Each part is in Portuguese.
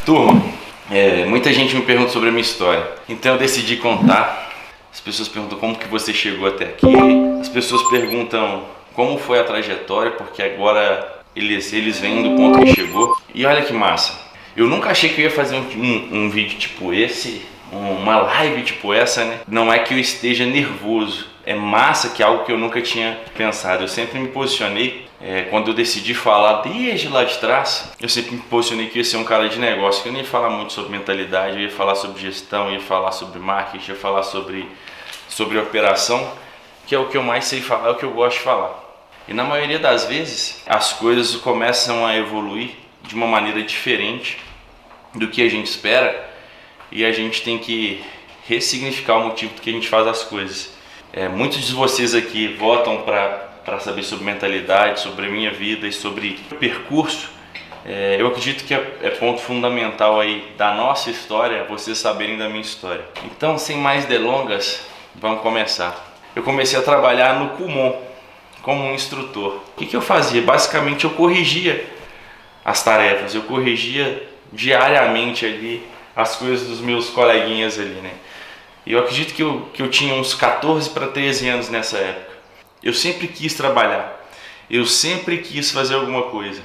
Turma, muita gente me pergunta sobre a minha história, então eu decidi contar. As pessoas perguntam como que você chegou até aqui, as pessoas perguntam como foi a trajetória, porque agora eles vêm do ponto que chegou. E olha que massa, eu nunca achei que eu ia fazer um vídeo tipo esse, uma live tipo essa, né? Não é que eu esteja nervoso, é massa, que é algo que eu nunca tinha pensado. Eu sempre me posicionei, quando eu decidi falar desde lá de trás, eu sempre me posicionei que eu ia ser um cara de negócio, que eu não ia falar muito sobre mentalidade, eu ia falar sobre gestão, eu ia falar sobre marketing, eu ia falar sobre operação, que é o que eu mais sei falar, é o que eu gosto de falar. E na maioria das vezes, as coisas começam a evoluir de uma maneira diferente do que a gente espera, e a gente tem que ressignificar o motivo do que a gente faz as coisas. Muitos de vocês aqui votam para saber sobre mentalidade, sobre a minha vida e sobre o percurso. Eu acredito que é ponto fundamental aí da nossa história, vocês saberem da minha história. Então, sem mais delongas, vamos começar. Eu comecei a trabalhar no Kumon como um instrutor. O que eu fazia? Basicamente eu corrigia as tarefas, eu corrigia diariamente ali as coisas dos meus coleguinhas ali, né? E eu acredito que eu tinha uns 14 para 13 anos nessa época. Eu sempre quis trabalhar, eu sempre quis fazer alguma coisa.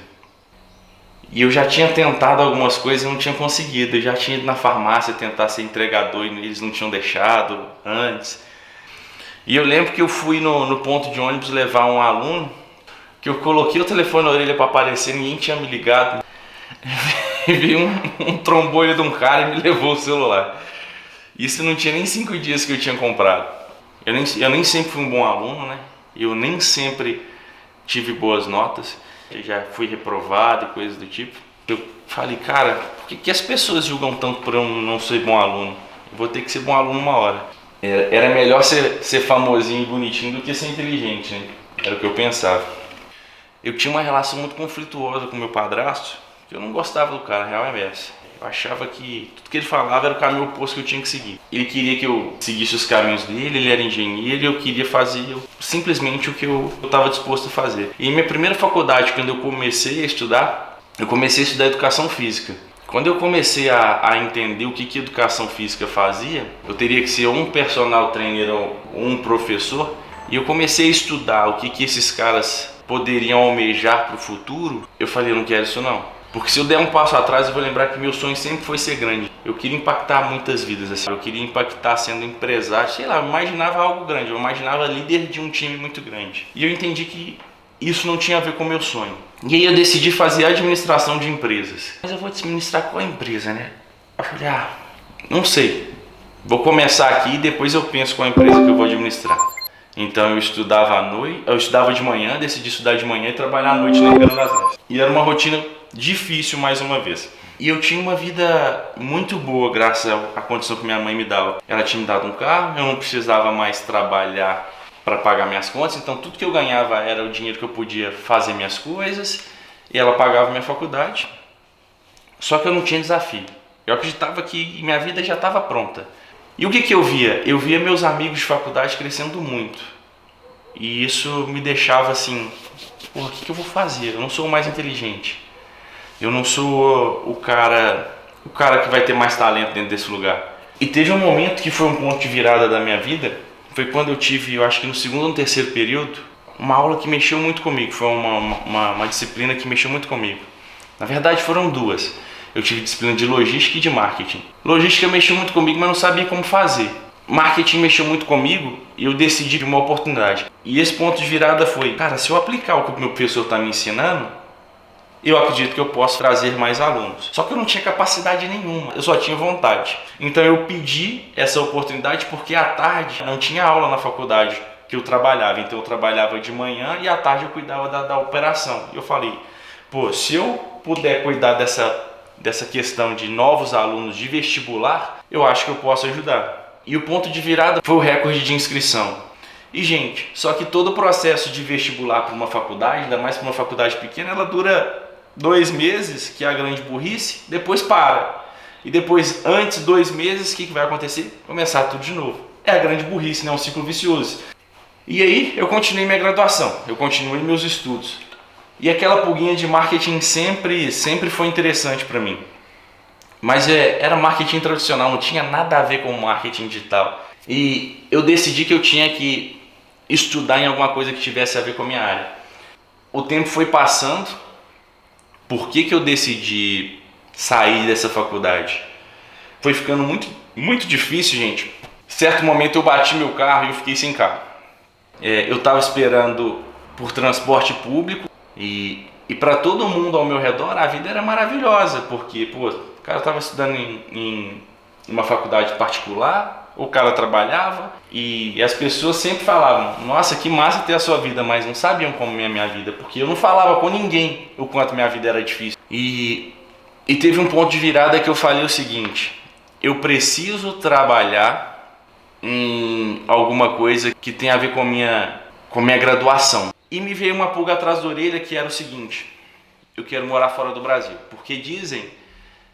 E eu já tinha tentado algumas coisas e não tinha conseguido. Eu já tinha ido na farmácia tentar ser entregador e eles não tinham deixado antes. E eu lembro que eu fui no ponto de ônibus levar um aluno, que eu coloquei o telefone na orelha para aparecer, ninguém tinha me ligado. E veio um trombolho de um cara e me levou o celular. Isso não tinha nem 5 dias que eu tinha comprado. Eu nem sempre fui um bom aluno, né? Eu nem sempre tive boas notas. Eu já fui reprovado e coisas do tipo. Eu falei, cara, por que as pessoas julgam tanto por eu não ser bom aluno? Eu vou ter que ser bom aluno uma hora. Era melhor ser famosinho e bonitinho do que ser inteligente, né? Era o que eu pensava. Eu tinha uma relação muito conflituosa com meu padrasto, que eu não gostava do cara, real é essa. Eu achava que tudo que ele falava era o caminho oposto que eu tinha que seguir. Ele queria que eu seguisse os caminhos dele, ele era engenheiro e eu queria fazer simplesmente o que eu estava disposto a fazer. E em minha primeira faculdade, quando eu comecei a estudar educação física. Quando eu comecei a entender o que educação física fazia, eu teria que ser um personal trainer ou um professor, e eu comecei a estudar o que esses caras poderiam almejar para o futuro. Eu falei, eu não quero isso não. Porque se eu der um passo atrás, eu vou lembrar que meu sonho sempre foi ser grande. Eu queria impactar muitas vidas, assim. Eu queria impactar sendo empresário, sei lá, eu imaginava algo grande, eu imaginava líder de um time muito grande. E eu entendi que isso não tinha a ver com o meu sonho. E aí eu decidi fazer administração de empresas. Mas eu vou administrar qual empresa, né? Eu falei, não sei. Vou começar aqui e depois eu penso qual empresa que eu vou administrar. Então eu estudava de manhã, decidi estudar de manhã e trabalhar à noite na Ribeirão das Neves. E era uma rotina difícil mais uma vez. E eu tinha uma vida muito boa graças à condição que minha mãe me dava. Ela tinha me dado um carro, eu não precisava mais trabalhar para pagar minhas contas, então tudo que eu ganhava era o dinheiro que eu podia fazer minhas coisas, e ela pagava minha faculdade. Só que eu não tinha desafio. Eu acreditava que minha vida já estava pronta. E o que eu via? Eu via meus amigos de faculdade crescendo muito. E isso me deixava assim, porra, o que eu vou fazer? Eu não sou o mais inteligente. Eu não sou o cara que vai ter mais talento dentro desse lugar. E teve um momento que foi um ponto de virada da minha vida. Foi quando eu tive, eu acho que no segundo ou no terceiro período, uma aula que mexeu muito comigo. Foi uma disciplina que mexeu muito comigo. Na verdade foram duas. Eu tive disciplina de logística e de marketing. Logística mexeu muito comigo, mas não sabia como fazer. Marketing mexeu muito comigo e eu decidi de uma oportunidade. E esse ponto de virada foi, cara, se eu aplicar o que o meu professor está me ensinando, eu acredito que eu posso trazer mais alunos. Só que eu não tinha capacidade nenhuma, eu só tinha vontade. Então eu pedi essa oportunidade porque à tarde não tinha aula na faculdade que eu trabalhava. Então eu trabalhava de manhã e à tarde eu cuidava da operação. E eu falei, se eu puder cuidar dessa questão de novos alunos de vestibular, eu acho que eu posso ajudar. E o ponto de virada foi o recorde de inscrição. E gente, só que todo o processo de vestibular para uma faculdade, ainda mais para uma faculdade pequena, ela dura 2 meses, que é a grande burrice, depois para. E depois, antes 2 meses, o que vai acontecer? Começar tudo de novo. É a grande burrice, né? Um ciclo vicioso. E aí, eu continuei minha graduação, eu continuei meus estudos. E aquela pulguinha de marketing sempre foi interessante para mim. Mas era marketing tradicional, não tinha nada a ver com marketing digital. E eu decidi que eu tinha que estudar em alguma coisa que tivesse a ver com a minha área. O tempo foi passando. Por que eu decidi sair dessa faculdade? Foi ficando muito, muito difícil, gente. Certo momento eu bati meu carro e eu fiquei sem carro. Eu estava esperando por transporte público e para todo mundo ao meu redor a vida era maravilhosa, porque o cara estava estudando em uma faculdade particular, o cara trabalhava e as pessoas sempre falavam: nossa, que massa ter a sua vida, mas não sabiam como é a minha vida, porque eu não falava com ninguém o quanto minha vida era difícil. E teve um ponto de virada que eu falei o seguinte: eu preciso trabalhar em alguma coisa que tenha a ver com a minha graduação. E me veio uma pulga atrás da orelha que era o seguinte: eu quero morar fora do Brasil, porque dizem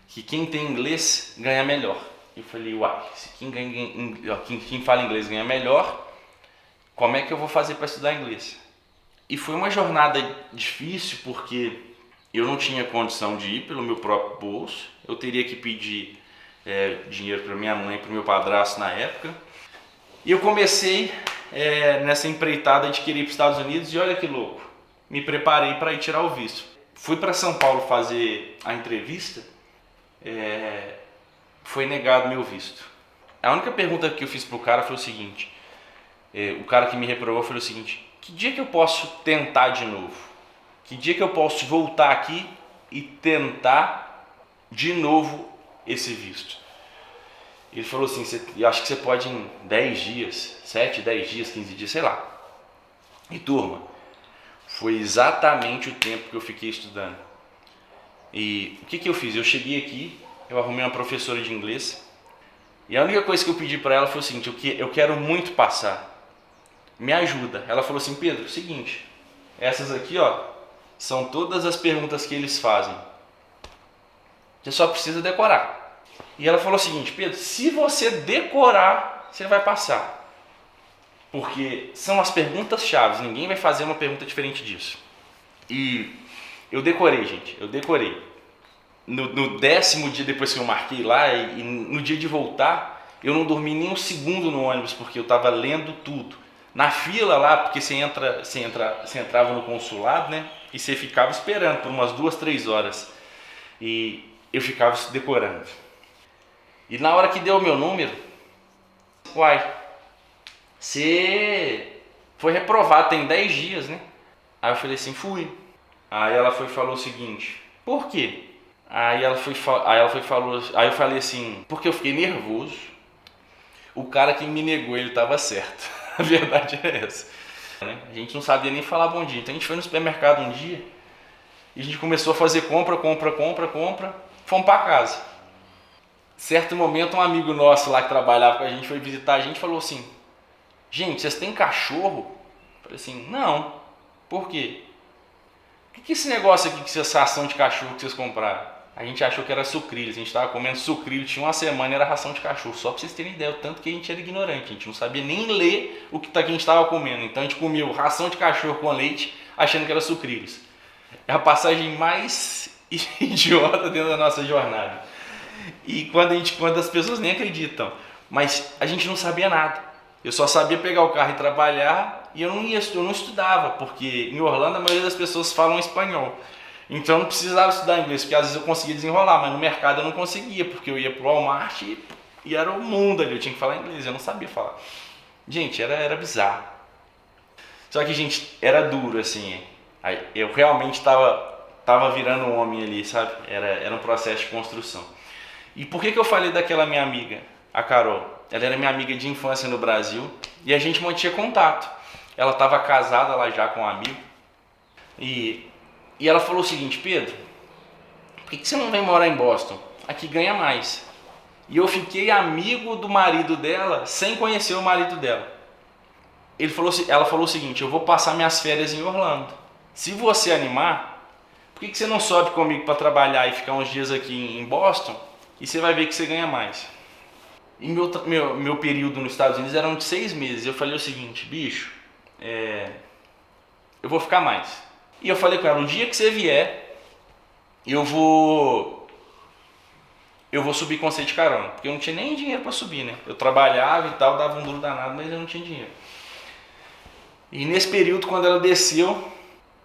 que quem tem inglês ganha melhor. Eu falei, uai, se quem fala inglês ganha melhor, como é que eu vou fazer para estudar inglês? E foi uma jornada difícil, porque eu não tinha condição de ir pelo meu próprio bolso, eu teria que pedir dinheiro para minha mãe e para o meu padrasto na época. E eu comecei nessa empreitada de querer ir para os Estados Unidos e olha que louco, me preparei para ir tirar o visto. Fui para São Paulo fazer a entrevista, foi negado meu visto. A única pergunta que eu fiz pro cara foi o seguinte, o cara que me reprovou falou o seguinte: que dia que eu posso tentar de novo? Que dia que eu posso voltar aqui e tentar de novo esse visto? Ele falou assim: eu acho que você pode em 10 dias, 7, 10 dias, 15 dias, sei lá. E turma, foi exatamente o tempo que eu fiquei estudando. E o que eu fiz? Eu cheguei aqui, eu arrumei uma professora de inglês e a única coisa que eu pedi para ela foi o seguinte: eu quero muito passar, me ajuda. Ela falou assim: Pedro, seguinte, essas aqui são todas as perguntas que eles fazem, você só precisa decorar. E ela falou o seguinte: Pedro, se você decorar, você vai passar, porque são as perguntas chaves, ninguém vai fazer uma pergunta diferente disso. E eu decorei, gente, eu decorei. No 10º dia depois que eu marquei lá, e no dia de voltar, eu não dormi nem um segundo no ônibus, porque eu estava lendo tudo. Na fila lá, porque você entrava no consulado, né? E você ficava esperando por umas 2, 3 horas. E eu ficava decorando. E na hora que deu o meu número, uai, você foi reprovado, tem 10 dias, né? Aí eu falei assim, fui. Aí ela foi e falou o seguinte: por quê? Aí eu falei assim, porque eu fiquei nervoso. O cara que me negou, ele estava certo. A verdade é essa. A gente não sabia nem falar bom dia. Então a gente foi no supermercado um dia e a gente começou a fazer compra. Fomos para casa. Certo momento, um amigo nosso lá que trabalhava com a gente foi visitar a gente e falou assim: gente, vocês têm cachorro? Eu falei assim: não. Por quê? O que é esse negócio aqui, que essa ração de cachorro que vocês compraram? A gente achou que era sucrilhos, a gente estava comendo sucrilhos, tinha uma semana e era ração de cachorro. Só para vocês terem ideia, o tanto que a gente era ignorante, a gente não sabia nem ler o que a gente estava comendo. Então a gente comeu ração de cachorro com leite, achando que era sucrilhos. É a passagem mais idiota dentro da nossa jornada. E quando as pessoas nem acreditam, mas a gente não sabia nada. Eu só sabia pegar o carro e trabalhar, e eu não estudava, porque em Orlando a maioria das pessoas falam espanhol. Então eu não precisava estudar inglês, porque às vezes eu conseguia desenrolar, mas no mercado eu não conseguia, porque eu ia pro Walmart e era o mundo ali, eu tinha que falar inglês, eu não sabia falar. Gente, era bizarro. Só que, gente, era duro, assim. Eu realmente tava virando um homem ali, sabe? Era um processo de construção. E por que eu falei daquela minha amiga, a Carol? Ela era minha amiga de infância no Brasil e a gente mantinha contato. Ela estava casada lá já com um amigo e ela falou o seguinte: Pedro, por que você não vem morar em Boston? Aqui ganha mais. E eu fiquei amigo do marido dela sem conhecer o marido dela. Ela falou o seguinte: eu vou passar minhas férias em Orlando. Se você animar, por que você não sobe comigo para trabalhar e ficar uns dias aqui em Boston? E você vai ver que você ganha mais. E meu período nos Estados Unidos era de 6 meses. Eu falei o seguinte: bicho, eu vou ficar mais. E eu falei com ela: o dia que você vier, eu vou eu vou subir com você de carona. Porque eu não tinha nem dinheiro para subir, né? Eu trabalhava e tal, dava um duro danado, mas eu não tinha dinheiro. E nesse período, quando ela desceu,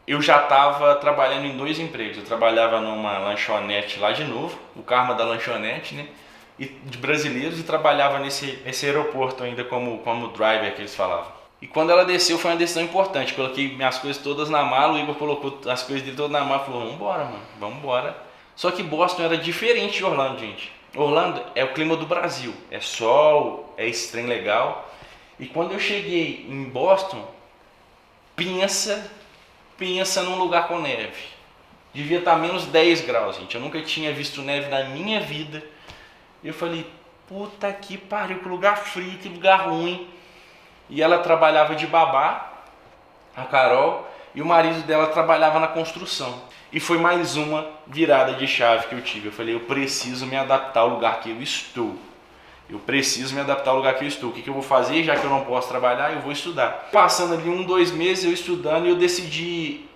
eu já estava trabalhando em 2 empregos. Eu trabalhava numa lanchonete lá de novo, o karma da lanchonete, né? E de brasileiros, e trabalhava nesse aeroporto ainda como driver, que eles falavam. E quando ela desceu foi uma decisão importante. Coloquei minhas coisas todas na mala, o Igor colocou as coisas dele todas na mala e falou, vamos embora, mano, vamos embora. Só que Boston era diferente de Orlando, gente. Orlando é o clima do Brasil, é sol, é esse trem legal. E quando eu cheguei em Boston, pensa num lugar com neve. Devia estar menos 10 graus, gente. Eu nunca tinha visto neve na minha vida. Eu falei, puta que pariu, que lugar frio, que lugar ruim. E ela trabalhava de babá, a Carol, e o marido dela trabalhava na construção. E foi mais uma virada de chave que eu tive. Eu falei, eu preciso me adaptar ao lugar que eu estou. Eu preciso me adaptar ao lugar que eu estou. O que eu vou fazer? Já que eu não posso trabalhar, eu vou estudar. Passando ali 1, 2 meses eu estudando, e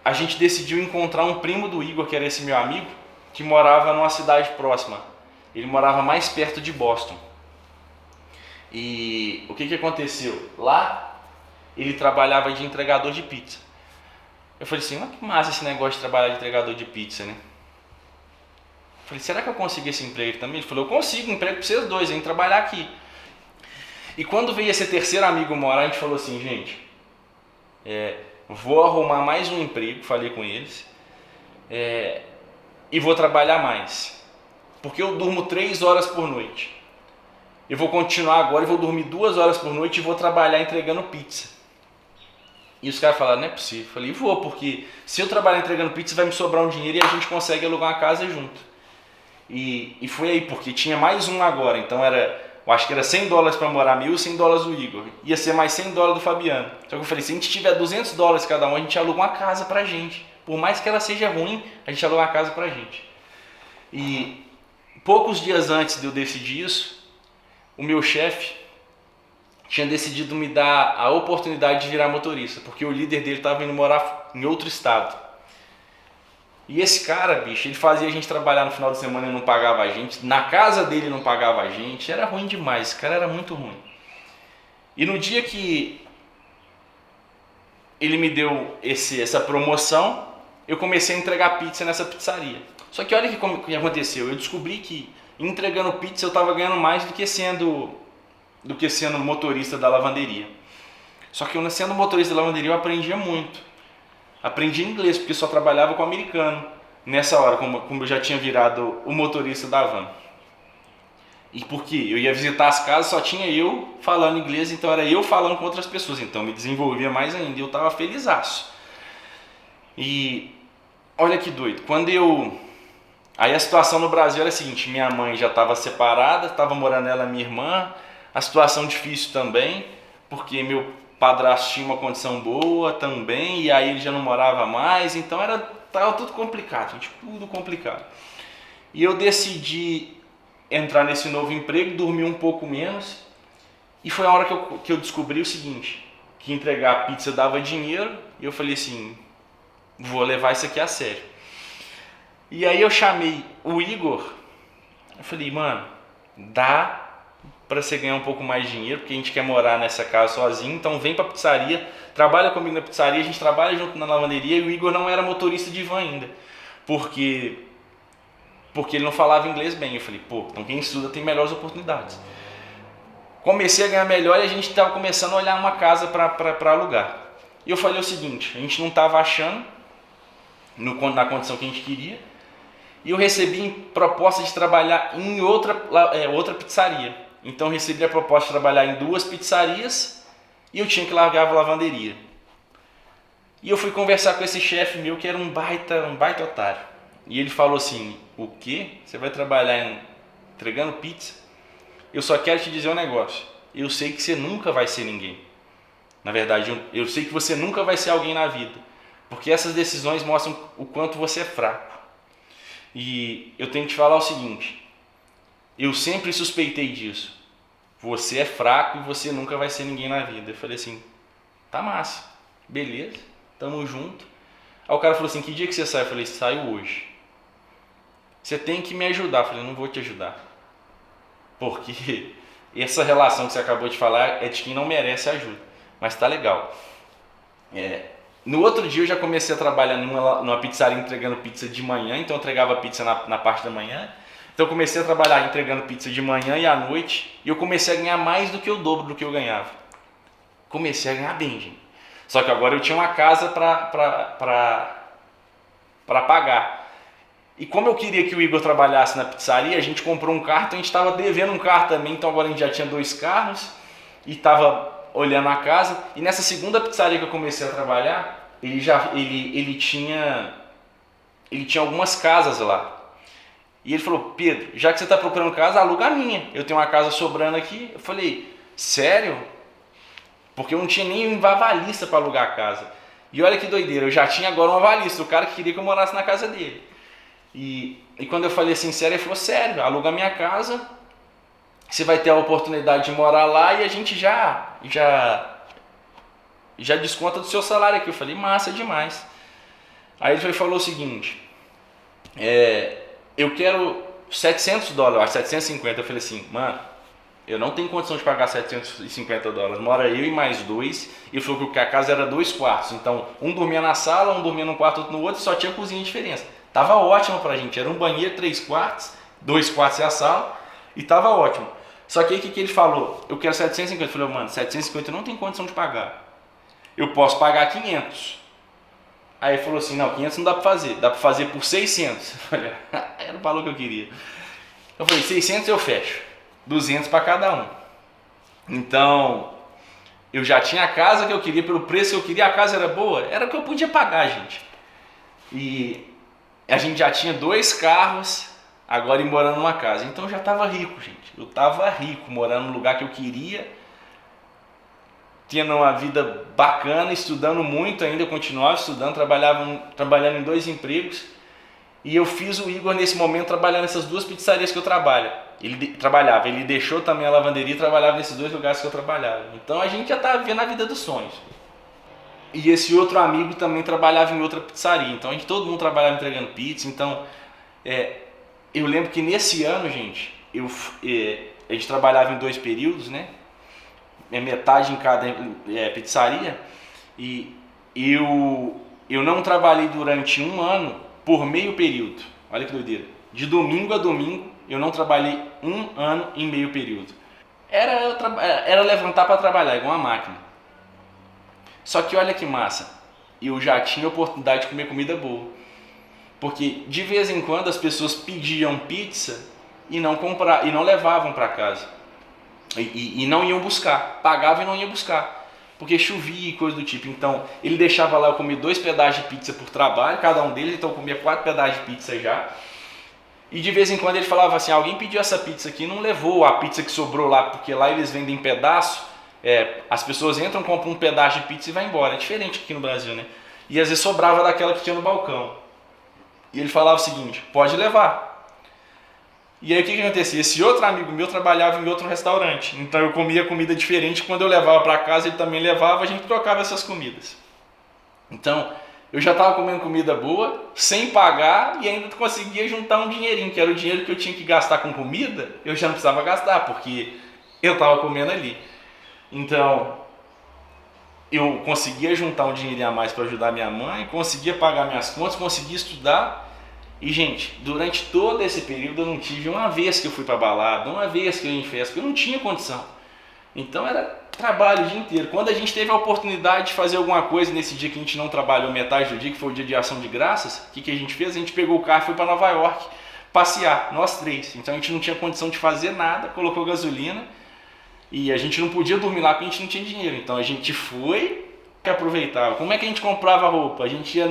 a gente decidiu encontrar um primo do Igor, que era esse meu amigo, que morava numa cidade próxima. Ele morava mais perto de Boston. E o que aconteceu? Lá, ele trabalhava de entregador de pizza. Eu falei assim, mas que massa esse negócio de trabalhar de entregador de pizza, né? Eu falei, será que eu consigo esse emprego também? Ele falou, eu consigo, emprego para vocês dois, vem trabalhar aqui. E quando veio esse terceiro amigo morar, a gente falou assim, gente, vou arrumar mais um emprego, falei com eles, e vou trabalhar mais. Porque eu durmo 3 horas por noite. Eu vou continuar agora e vou dormir 2 horas por noite e vou trabalhar entregando pizza. E os caras falaram, não é possível. Eu falei, vou, porque se eu trabalhar entregando pizza vai me sobrar um dinheiro e a gente consegue alugar uma casa junto. E foi aí, porque tinha mais um agora, então eu acho que era $100 para morar meu e $100 do Igor. Ia ser mais $100 do Fabiano. Só que eu falei, se a gente tiver $200 cada um, a gente aluga uma casa pra gente. Por mais que ela seja ruim, a gente aluga uma casa pra gente. E poucos dias antes de eu decidir isso, o meu chefe tinha decidido me dar a oportunidade de virar motorista, porque o líder dele estava indo morar em outro estado. E esse cara, bicho, ele fazia a gente trabalhar no final de semana e não pagava a gente, na casa dele não pagava a gente, era ruim demais, esse cara era muito ruim. E no dia que ele me deu essa promoção, eu comecei a entregar pizza nessa pizzaria. Só que olha o que aconteceu, eu descobri que entregando pizza eu estava ganhando mais do que sendo motorista da lavanderia. Só que eu, sendo motorista da lavanderia, eu aprendia muito. Aprendi inglês, porque só trabalhava com americano nessa hora, como eu já tinha virado o motorista da van. E por quê? Eu ia visitar as casas, só tinha eu falando inglês, então era eu falando com outras pessoas, então me desenvolvia mais ainda, e eu estava felizaço. E olha que doido, aí a situação no Brasil era a seguinte, minha mãe já estava separada, estava morando ela e minha irmã, a situação difícil também, porque meu padrasto tinha uma condição boa também, e aí ele já não morava mais, então estava tudo complicado, gente, tudo complicado. E eu decidi entrar nesse novo emprego, dormir um pouco menos, e foi a hora que eu descobri o seguinte, que entregar pizza dava dinheiro, e eu falei assim, vou levar isso aqui a sério. E aí eu chamei o Igor, eu falei, mano, dá para você ganhar um pouco mais de dinheiro, porque a gente quer morar nessa casa sozinho, então vem pra pizzaria, trabalha comigo na pizzaria, a gente trabalha junto na lavanderia, e o Igor não era motorista de van ainda, porque ele não falava inglês bem. Eu falei, pô, então quem estuda tem melhores oportunidades. Comecei a ganhar melhor e a gente estava começando a olhar uma casa para alugar. E eu falei o seguinte, a gente não estava achando na condição que a gente queria, e eu recebi proposta de trabalhar em outra pizzaria. Então eu recebi a proposta de trabalhar em 2 pizzarias e eu tinha que largar a lavanderia. E eu fui conversar com esse chefe meu que era um baita otário. E ele falou assim, o quê? Você vai trabalhar entregando pizza? Eu só quero te dizer um negócio. Eu sei que você nunca vai ser ninguém. Na verdade, eu sei que você nunca vai ser alguém na vida. Porque essas decisões mostram o quanto você é fraco. E eu tenho que te falar o seguinte, eu sempre suspeitei disso. Você é fraco e você nunca vai ser ninguém na vida. Eu falei assim, tá massa, beleza, tamo junto. Aí o cara falou assim, que dia que você sai? Eu falei, saio hoje. você tem que me ajudar. Eu falei, não vou te ajudar. Porque essa relação que você acabou de falar é de quem não merece ajuda. Mas tá legal. No outro dia eu já comecei a trabalhar numa pizzaria entregando pizza de manhã. Então eu entregava pizza na parte da manhã. Então eu comecei a trabalhar entregando pizza de manhã e à noite. E eu comecei a ganhar mais do que o dobro do que eu ganhava. Comecei a ganhar bem, gente. Só que agora eu tinha uma casa para pagar. E como eu queria que o Igor trabalhasse na pizzaria, a gente comprou um carro, então a gente estava devendo um carro também, então agora a gente já tinha 2 carros e estava olhando a casa. E nessa segunda pizzaria que eu comecei a trabalhar, ele tinha algumas casas lá. E ele falou, Pedro, já que você está procurando casa, aluga a minha. Eu tenho uma casa sobrando aqui. Eu falei, sério? Porque eu não tinha nem um avalista para alugar a casa. E olha que doideira, eu já tinha agora um avalista, o cara que queria que eu morasse na casa dele. E quando eu falei assim, sério, ele falou, sério, aluga a minha casa, você vai ter a oportunidade de morar lá e a gente já desconta do seu salário aqui. Eu falei, massa demais. Aí ele falou o seguinte, eu quero $700, acho 750. Eu falei assim, mano, eu não tenho condição de pagar $750. Mora eu e mais 2. E ele falou que a casa era 2 quartos. Então, um dormia na sala, um dormia num quarto, outro no outro, e só tinha cozinha de diferença. Tava ótimo pra gente. Era um banheiro, 3 quartos, 2 quartos e a sala. E tava ótimo. Só que aí o que ele falou? Eu quero 750. Eu falei, mano, 750 eu não tenho condição de pagar. Eu posso pagar 500. Aí ele falou assim, não, 500 não dá pra fazer. Dá pra fazer por 600. Eu falei, era o valor que eu queria. Eu falei, 600 eu fecho. 200 para cada um. Então, eu já tinha a casa que eu queria, pelo preço que eu queria, a casa era boa, era o que eu podia pagar, gente. E a gente já tinha 2 carros, agora ir morando numa casa. Então eu já estava rico, gente. Eu estava rico, morando no lugar que eu queria, tendo uma vida bacana, estudando muito ainda, eu continuava estudando, trabalhando em 2 empregos. E eu fiz o Igor nesse momento trabalhar nessas 2 pizzarias que eu trabalho. Ele deixou também a lavanderia e trabalhava nesses 2 lugares que eu trabalhava. Então a gente já estava vivendo a vida dos sonhos. E esse outro amigo também trabalhava em outra pizzaria. Então todo mundo trabalhava entregando pizza. Então eu lembro que nesse ano, gente, a gente trabalhava em 2 períodos, né? Metade em cada pizzaria. E eu não trabalhei durante 1 ano por meio período. Olha que doideira. De domingo a domingo, eu não trabalhei 1 ano em meio período. Era levantar para trabalhar, igual uma máquina. Só que olha que massa, eu já tinha a oportunidade de comer comida boa. Porque de vez em quando as pessoas pediam pizza e não levavam para casa. E não iam buscar, pagavam e não iam buscar. Porque chovia e coisa do tipo. Então ele deixava lá eu comer 2 pedaços de pizza por trabalho, cada um deles, então eu comia 4 pedaços de pizza já. E de vez em quando ele falava assim, alguém pediu essa pizza aqui e não levou a pizza que sobrou lá, porque lá eles vendem pedaço, as pessoas entram, compram um pedaço de pizza e vai embora. É diferente aqui no Brasil, né? E às vezes sobrava daquela que tinha no balcão. E ele falava o seguinte, pode levar. E aí o que acontecia? Esse outro amigo meu trabalhava em outro restaurante, então eu comia comida diferente, quando eu levava para casa ele também levava, a gente trocava essas comidas. Então eu já estava comendo comida boa, sem pagar, e ainda conseguia juntar um dinheirinho, que era o dinheiro que eu tinha que gastar com comida, eu já não precisava gastar, porque eu estava comendo ali. Então eu conseguia juntar um dinheirinho a mais para ajudar minha mãe, conseguia pagar minhas contas, conseguia estudar. E gente, durante todo esse período eu não tive uma vez que eu fui para balada, uma vez que eu ia em festa, porque eu não tinha condição. Então era trabalho o dia inteiro. Quando a gente teve a oportunidade de fazer alguma coisa nesse dia que a gente não trabalhou metade do dia, que foi o dia de ação de graças, o que a gente fez? A gente pegou o carro e foi para Nova York passear, nós 3. Então a gente não tinha condição de fazer nada, colocou gasolina e a gente não podia dormir lá porque a gente não tinha dinheiro. Então a gente foi e aproveitava. Como é que a gente comprava roupa? A gente ia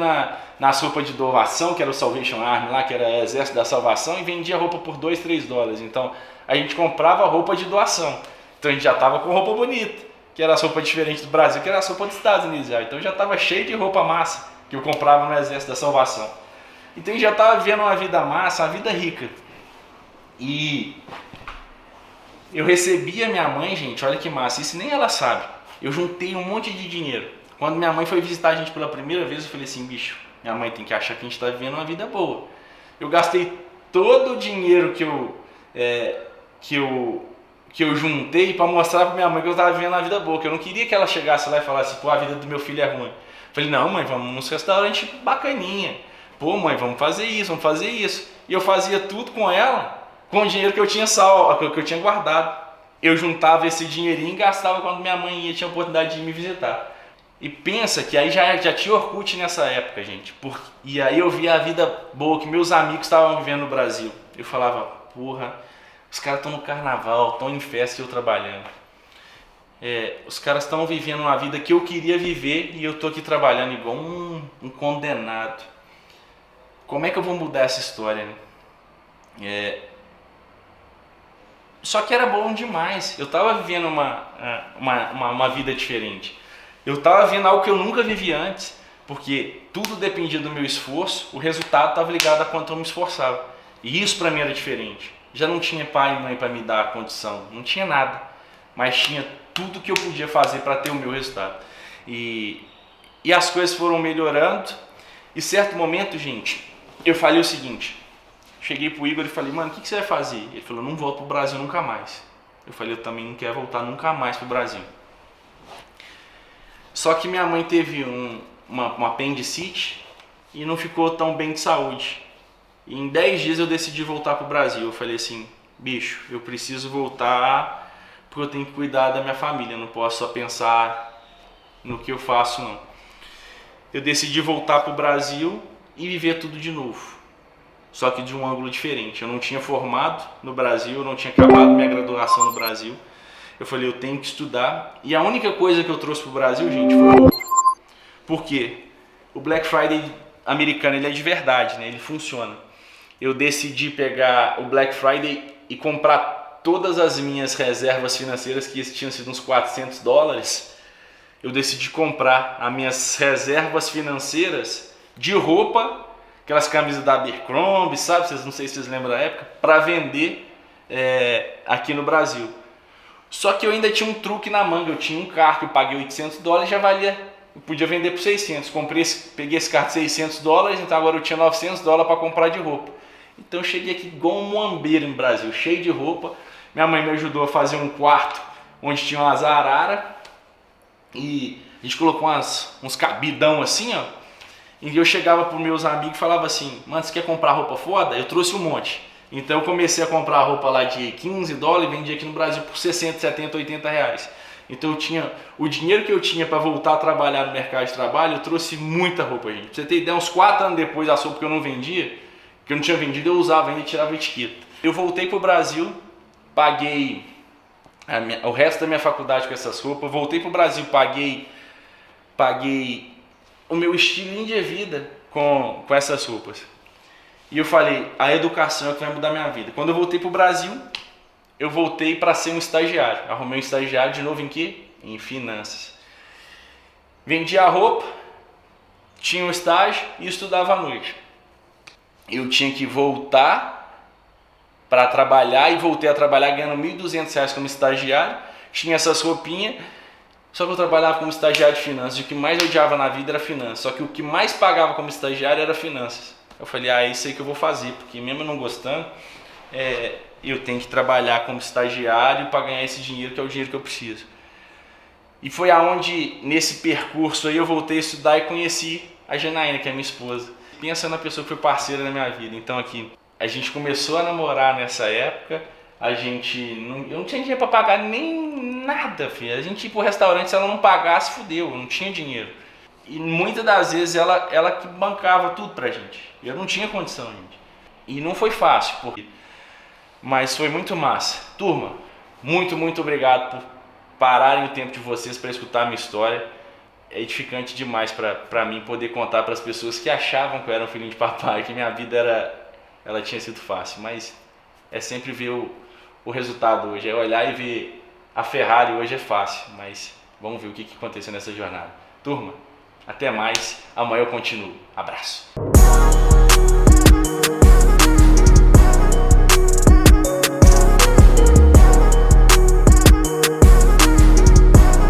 nas roupas de doação, que era o Salvation Army lá, que era o Exército da Salvação, e vendia roupa por $2, $3. Então a gente comprava roupa de doação. Então a gente já estava com roupa bonita, que era a roupa diferente do Brasil, que era a roupa dos Estados Unidos já. Então já estava cheio de roupa massa, que eu comprava no Exército da Salvação. Então a gente já estava vivendo uma vida massa, uma vida rica. E eu recebi a minha mãe, gente, olha que massa, isso nem ela sabe. Eu juntei um monte de dinheiro. Quando minha mãe foi visitar a gente pela primeira vez, eu falei assim, bicho, minha mãe tem que achar que a gente está vivendo uma vida boa. Eu gastei todo o dinheiro que eu juntei para mostrar para minha mãe que eu estava vivendo uma vida boa, que eu não queria que ela chegasse lá e falasse, pô, a vida do meu filho é ruim. Falei, não, mãe, vamos num restaurante bacaninha. Pô, mãe, vamos fazer isso, vamos fazer isso. E eu fazia tudo com ela, com o dinheiro que eu tinha que eu tinha guardado. Eu juntava esse dinheirinho e gastava quando minha mãe tinha a oportunidade de me visitar. E pensa que aí já tinha Orkut nessa época, gente. E aí eu via a vida boa que meus amigos estavam vivendo no Brasil. Eu falava, porra, os caras estão no carnaval, estão em festa e eu trabalhando. Os caras estão vivendo uma vida que eu queria viver e eu estou aqui trabalhando igual um condenado. Como é que eu vou mudar essa história, né? Só que era bom demais. Eu estava vivendo uma vida diferente. Eu estava vendo algo que eu nunca vivi antes, porque tudo dependia do meu esforço, o resultado estava ligado a quanto eu me esforçava. E isso para mim era diferente. Já não tinha pai e mãe para me dar a condição, não tinha nada, mas tinha tudo que eu podia fazer para ter o meu resultado. E as coisas foram melhorando. E certo momento, gente, eu falei o seguinte, cheguei pro Igor e falei, mano, o que você vai fazer? Ele falou, não volto pro Brasil nunca mais. Eu falei, eu também não quero voltar nunca mais pro Brasil. Só que minha mãe teve uma apendicite e não ficou tão bem de saúde. E em 10 dias eu decidi voltar pro Brasil. Eu falei assim, bicho, eu preciso voltar porque eu tenho que cuidar da minha família. Eu não posso só pensar no que eu faço, não. Eu decidi voltar pro Brasil e viver tudo de novo. Só que de um ângulo diferente. Eu não tinha formado no Brasil, eu não tinha acabado minha graduação no Brasil. Eu falei, eu tenho que estudar. E a única coisa que eu trouxe pro Brasil, gente, foi roupa. Por quê? O Black Friday americano, ele é de verdade, né? Ele funciona. Eu decidi pegar o Black Friday e comprar todas as minhas reservas financeiras, que tinham sido uns $400. Eu decidi comprar as minhas reservas financeiras de roupa, aquelas camisas da Abercrombie, sabe? Não sei se vocês lembram da época, para vender aqui no Brasil. Só que eu ainda tinha um truque na manga. Eu tinha um carro que eu paguei $800, já valia, eu podia vender por 600. Peguei esse carro de $600, então agora eu tinha $900 para comprar de roupa. Então eu cheguei aqui igual um muambeiro no Brasil, cheio de roupa. Minha mãe me ajudou a fazer um quarto onde tinha umas araras e a gente colocou uns cabidão assim, ó. E eu chegava para os meus amigos e falava assim, mano, você quer comprar roupa foda? Eu trouxe um monte. Então eu comecei a comprar roupa lá de $15 e vendia aqui no Brasil por 60, 70, 80 reais. Então eu tinha o dinheiro que eu tinha para voltar a trabalhar no mercado de trabalho, eu trouxe muita roupa, gente. Pra você ter ideia, uns 4 anos depois, a roupa que eu não vendia, que eu não tinha vendido, eu usava ainda e tirava a etiqueta. Eu voltei pro Brasil, paguei o resto da minha faculdade com essas roupas, voltei pro Brasil, paguei o meu estilinho de vida com essas roupas. E eu falei, a educação é o que vai mudar minha vida. Quando eu voltei pro Brasil, eu voltei para ser um estagiário. Arrumei um estagiário de novo em quê? Em finanças. Vendia a roupa, tinha um estágio e estudava à noite. Eu tinha que voltar para trabalhar e voltei a trabalhar ganhando R$1.200 como estagiário. Tinha essas roupinhas, só que eu trabalhava como estagiário de finanças. E o que mais eu odiava na vida era finanças. Só que o que mais pagava como estagiário era finanças. Eu falei, é isso aí que eu vou fazer, porque mesmo eu não gostando, eu tenho que trabalhar como estagiário para ganhar esse dinheiro, que é o dinheiro que eu preciso. E foi aonde, nesse percurso aí, eu voltei a estudar e conheci a Janaína, que é minha esposa. Pensa na pessoa que foi parceira da minha vida. Então aqui, a gente começou a namorar nessa época, eu não tinha dinheiro para pagar nem nada, filho. A gente ia pro restaurante, se ela não pagasse, fudeu, eu não tinha dinheiro. E muitas das vezes ela que bancava tudo pra gente. Eu não tinha condição, gente. E não foi fácil, mas foi muito massa. Turma, muito, muito obrigado por pararem o tempo de vocês para escutar a minha história. É edificante demais para mim poder contar para as pessoas que achavam que eu era um filhinho de papai, que minha vida ela tinha sido fácil. Mas é sempre ver o resultado hoje. É olhar e ver a Ferrari hoje é fácil, mas vamos ver o que aconteceu nessa jornada. Turma, até mais. Amanhã eu continuo. Abraço.